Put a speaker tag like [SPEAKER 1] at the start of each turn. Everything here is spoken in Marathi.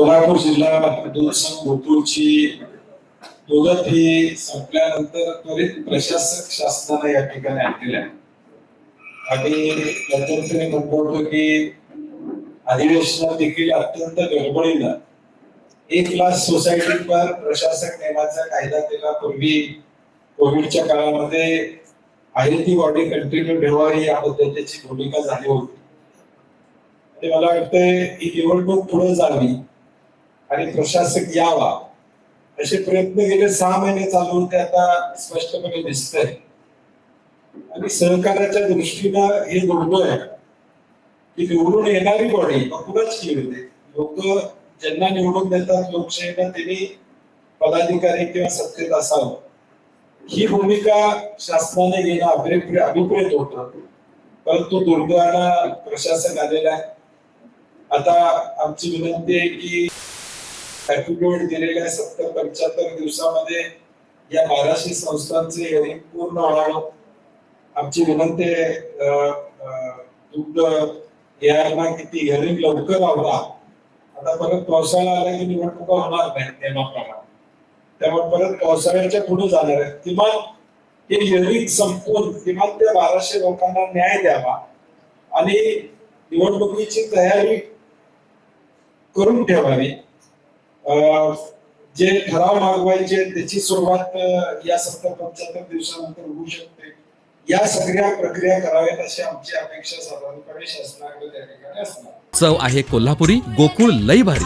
[SPEAKER 1] कोल्हापूर जिल्हा दूध संघ गोकुळची मुदत ही संपल्यानंतर त्वरित प्रशासक शासनाने या ठिकाणी आणलेल्या आहे. आणि त्याच्यामध्ये म्हणतो होतो की अधिवेशनात देखील अत्यंत गडबडीनं 1 लाख सोसायटी पर प्रशासक नेमाचा कायदा केला. पूर्वी कोविडच्या काळामध्ये आहे ती बॉडी कंटिन्यू ठेवावी या पद्धतीची भूमिका झाली होती. आणि मला वाटतंय ही निवडणूक पुढे जावी आणि प्रशासक यावा असे प्रयत्न गेले 6 महिने चालू होते. आता स्पष्टपणे दिसतंय आणि सहकार्याच्या दृष्टीनं हे दुर्मिळ आहे की निवडून येणारी बॉडी कुणाच केली होते. लोक ज्यांना निवडून देतात लोकशाहीला त्यांनी पदाधिकारी किंवा सत्तेत असावं ही भूमिका शासनाने घेणं अभिप्रेत होतं. परंतु दुर्दैवानं प्रशासक आलेला आहे. आता आमची विनंती आहे की ऍफिडेव्हिट दिलेल्या 70-75 दिवसामध्ये या 1200 संस्थांचे हिअरिंग पूर्ण व्हावं. आमची विनंती आहे दुग्ध यांना किती हिअरिंग लवकर व्हावा. आता परत पावसाळा आला की निवडणुका होणार नाहीत नियमाप्रमाणे, त्यामुळे परत पावसाळ्याच्या पुढे जाणार आहेत. किमान हे हिअरिंग संपवून किमान त्या 1200 लोकांना न्याय द्यावा आणि निवडणुकीची तयारी करून ठेवावी. जे ठराव मागवायचे त्याची सुरुवात या 70-75 दिवसानंतर होऊ शकते. या सगळ्या प्रक्रिया कराव्यात अशी आमची अपेक्षा साधारणपणे शासनाकडे त्या ठिकाणी असणार.
[SPEAKER 2] चव आहे कोल्हापुरी, गोकुळ लई भारी.